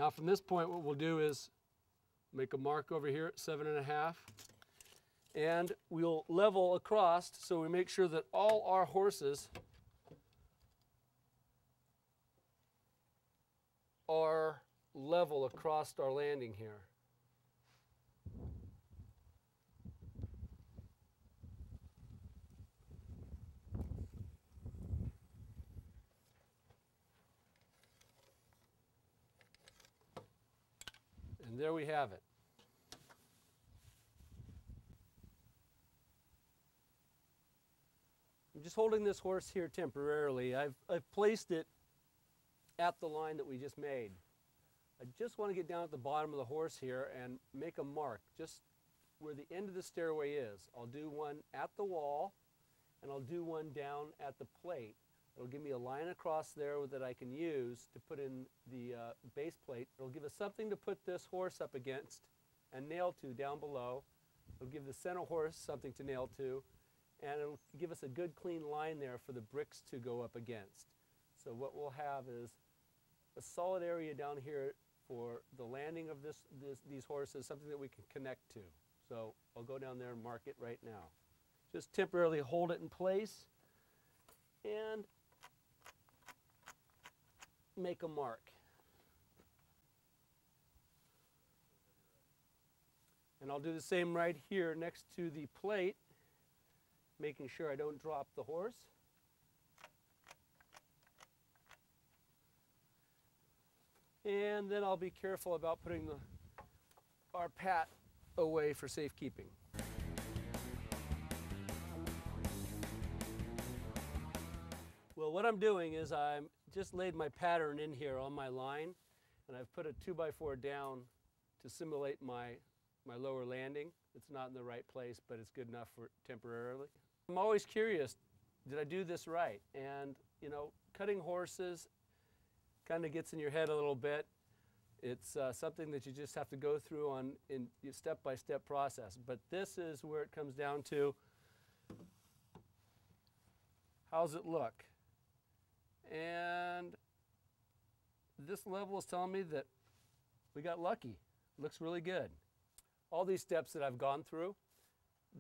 Now from this point, what we'll do is make a mark over here at 7.5, and we'll level across so we make sure that all our horses are level across our landing here. And there we have it. I'm just holding this horse here temporarily. I've placed it at the line that we just made. I just want to get down at the bottom of the horse here and make a mark just where the end of the stairway is. I'll do one at the wall, and I'll do one down at the plate. It'll give me a line across there that I can use to put in the base plate. It'll give us something to put this horse up against and nail to down below. It'll give the center horse something to nail to, and it'll give us a good clean line there for the bricks to go up against. So what we'll have is a solid area down here for the landing of these horses, something that we can connect to. So I'll go down there and mark it right now. Just temporarily hold it in place and make a mark. And I'll do the same right here next to the plate, making sure I don't drop the horse. And then I'll be careful about putting our pat away for safekeeping. Well, what I'm doing is I'm just laid my pattern in here on my line, and I've put a 2x4 down to simulate my lower landing. It's not in the right place, but it's good enough for temporarily. I'm always curious, did I do this right? And, you know, cutting horses kind of gets in your head a little bit. It's something that you just have to go through in step-by-step process. But this is where it comes down to, how's it look? And this level is telling me that we got lucky. Looks really good. All these steps that I've gone through,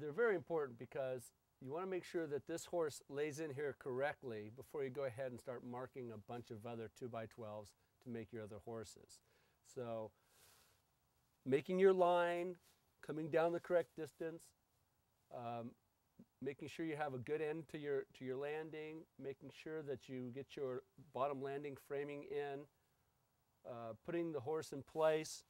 they're very important because you want to make sure that this horse lays in here correctly before you go ahead and start marking a bunch of other 2x12s to make your other horses. So making your line, coming down the correct distance, making sure you have a good end to your landing, making sure that you get your bottom landing framing in, putting the horse in place,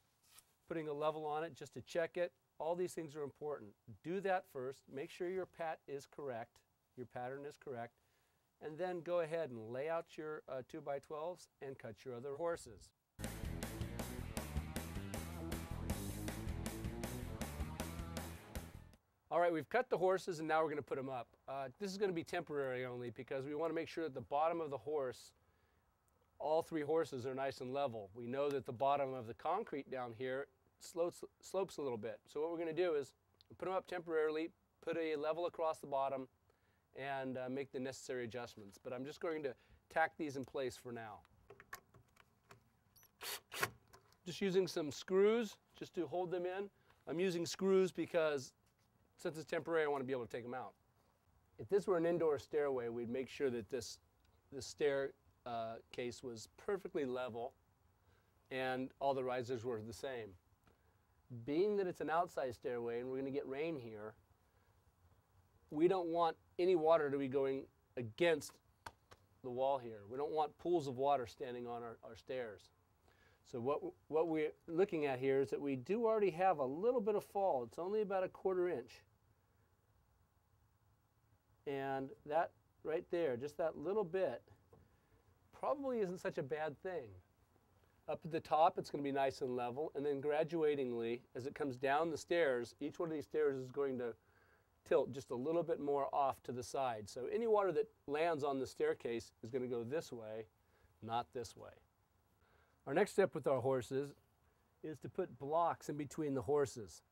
putting a level on it just to check it. All these things are important. Do that first. Make sure your pat is correct, your pattern is correct, and then go ahead and lay out your 2x12s and cut your other horses. All right, we've cut the horses and now we're going to put them up. This is going to be temporary only because we want to make sure that the bottom of the horse, all three horses are nice and level. We know that the bottom of the concrete down here slopes a little bit. So what we're going to do is put them up temporarily, put a level across the bottom, and make the necessary adjustments. But I'm just going to tack these in place for now. Just using some screws just to hold them in. I'm using screws because since it's temporary, I want to be able to take them out. If this were an indoor stairway, we'd make sure that this stair case was perfectly level and all the risers were the same. Being that it's an outside stairway and we're going to get rain here, we don't want any water to be going against the wall here. We don't want pools of water standing on our stairs. So what we're looking at here is that we do already have a little bit of fall. It's only about 1/4 inch. And that right there, just that little bit, probably isn't such a bad thing. Up at the top, it's going to be nice and level, and then graduatingly, as it comes down the stairs, each one of these stairs is going to tilt just a little bit more off to the side. So any water that lands on the staircase is going to go this way, not this way. Our next step with our horses is to put blocks in between the horses.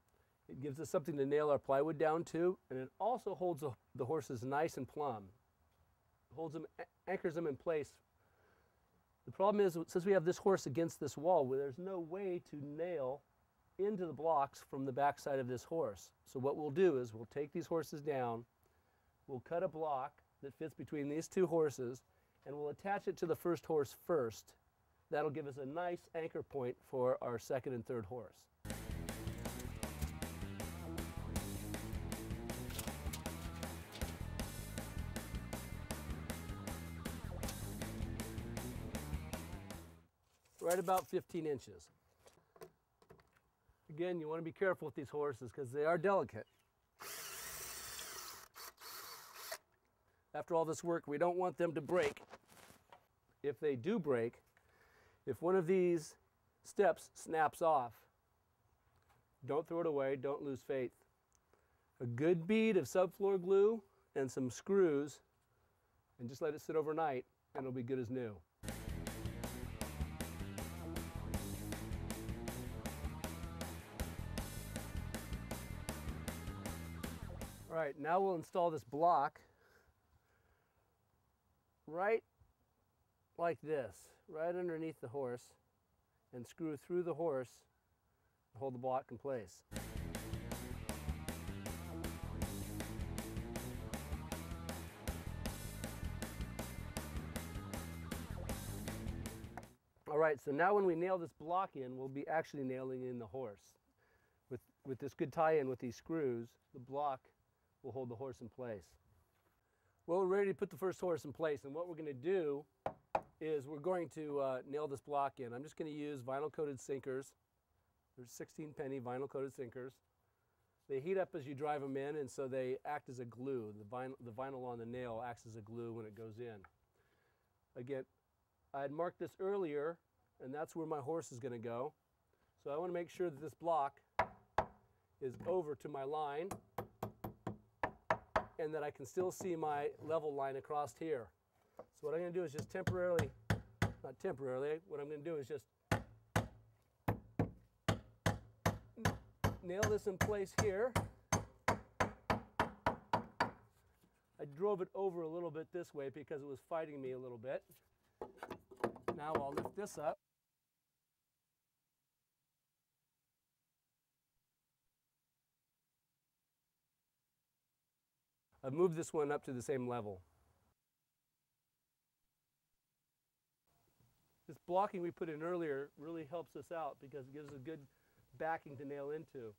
It gives us something to nail our plywood down to, and it also holds the horses nice and plumb. Holds them, anchors them in place The problem is, since we have this horse against this wall, there's no way to nail into the blocks from the back side of this horse. So what we'll do is we'll take these horses down, we'll cut a block that fits between these two horses, and we'll attach it to the first horse first. That'll give us a nice anchor point for our second and third horse. Right about 15 inches. Again, you want to be careful with these horses because they are delicate. After all this work, we don't want them to break. If they do break, if one of these steps snaps off, don't throw it away, don't lose faith. A good bead of subfloor glue and some screws, and just let it sit overnight, and it'll be good as new. All right, now we'll install this block right like this, right underneath the horse, and screw through the horse to hold the block in place. All right, so now when we nail this block in, we'll be actually nailing in the horse. With this good tie-in with these screws, the block will hold the horse in place. Well, we're ready to put the first horse in place, and what we're going to do is we're going to nail this block in. I'm just going to use vinyl-coated sinkers. There's 16-penny vinyl-coated sinkers. They heat up as you drive them in, and so they act as a glue. The vinyl on the nail acts as a glue when it goes in. Again, I had marked this earlier, and that's where my horse is going to go. So I want to make sure that this block is over to my line, and that I can still see my level line across here. So what I'm going to do is just temporarily, not temporarily, what I'm going to do is just nail this in place here. I drove it over a little bit this way because it was fighting me a little bit. Now I'll lift this up. I've moved this one up to the same level. This blocking we put in earlier really helps us out because it gives us a good backing to nail into.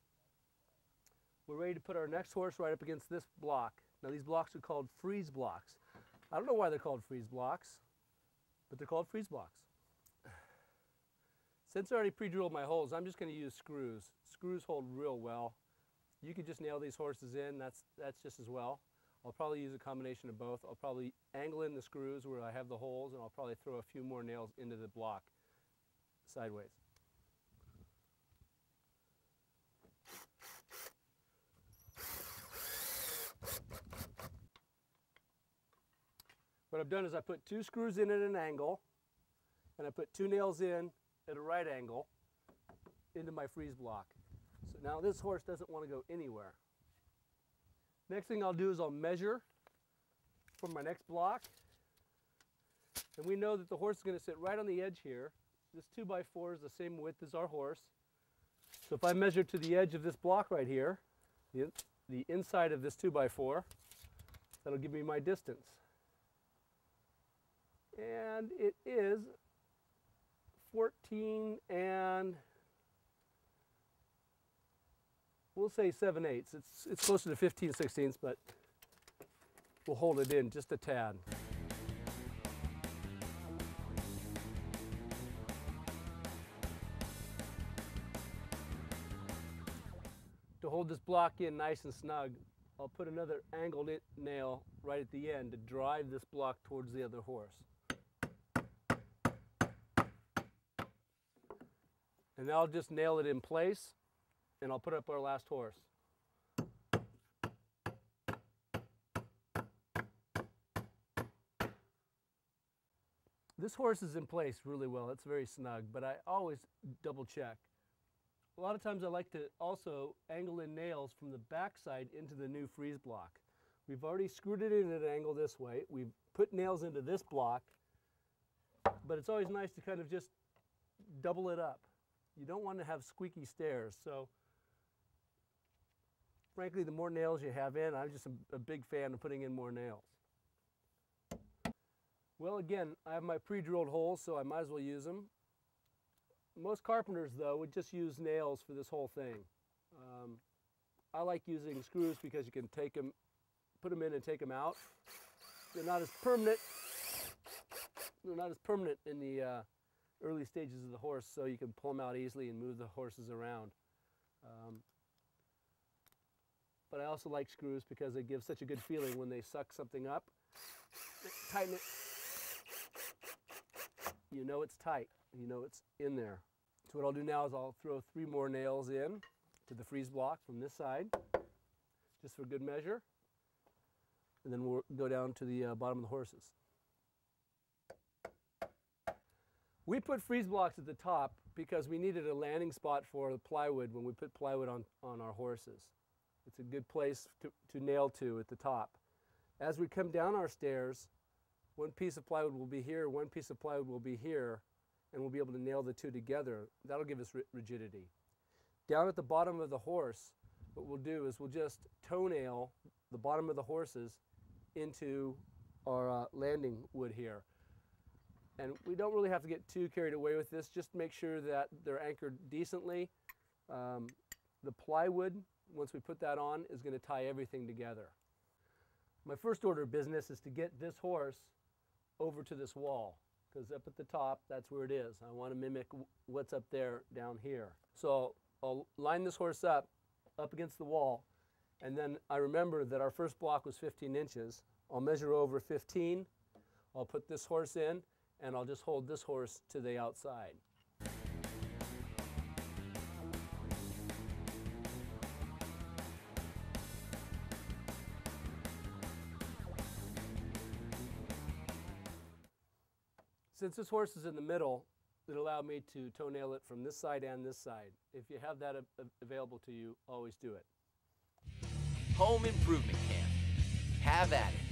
We're ready to put our next horse right up against this block. Now these blocks are called freeze blocks. I don't know why they're called freeze blocks, but they're called freeze blocks. Since I already pre-drilled my holes, I'm just going to use screws. Screws hold real well. You could just nail these horses in, that's just as well. I'll probably use a combination of both. I'll probably angle in the screws where I have the holes, and I'll probably throw a few more nails into the block sideways. What I've done is I put 2 screws in at an angle, and I put 2 nails in at a right angle into my freeze block. So now this horse doesn't want to go anywhere. Next thing I'll do is I'll measure for my next block. And we know that the horse is going to sit right on the edge here. This 2x4 is the same width as our horse. So if I measure to the edge of this block right here, the inside of this 2x4, that'll give me my distance. And it is 14 and we'll say 7/8. It's closer to 15/16, but we'll hold it in just a tad. To hold this block in nice and snug, I'll put another angled nail right at the end to drive this block towards the other horse. And now I'll just nail it in place, and I'll put up our last horse. This horse is in place really well. It's very snug, but I always double check. A lot of times I like to also angle in nails from the backside into the new freeze block. We've already screwed it in at an angle this way. We've put nails into this block, but it's always nice to kind of just double it up. You don't want to have squeaky stairs, so frankly, the more nails you have in, I'm just a big fan of putting in more nails. Well, again, I have my pre-drilled holes, so I might as well use them. Most carpenters, though, would just use nails for this whole thing. I like using screws because you can take them, put them in and take them out. They're not as permanent. They're not as permanent in the early stages of the horse, so you can pull them out easily and move the horses around. But I also like screws because they give such a good feeling when they suck something up. Tighten it. You know it's tight. You know it's in there. So what I'll do now is I'll throw 3 more nails in to the freeze block from this side, just for good measure. And then we'll go down to the bottom of the horses. We put freeze blocks at the top because we needed a landing spot for the plywood when we put plywood on our horses. It's a good place to nail to at the top. As we come down our stairs, one piece of plywood will be here, one piece of plywood will be here, and we'll be able to nail the two together. That'll give us rigidity. Down at the bottom of the horse, what we'll do is we'll just toenail the bottom of the horses into our landing wood here. And we don't really have to get too carried away with this. Just make sure that they're anchored decently. The plywood, once we put that on, is going to tie everything together. My first order of business is to get this horse over to this wall, because up at the top, that's where it is. I want to mimic what's up there down here. So I'll line this horse up against the wall, and then I remember that our first block was 15 inches. I'll measure over 15. I'll put this horse in, and I'll just hold this horse to the outside. Since this horse is in the middle, it allowed me to toenail it from this side and this side. If you have that available to you, always do it. Home Improvement Camp. Have at it.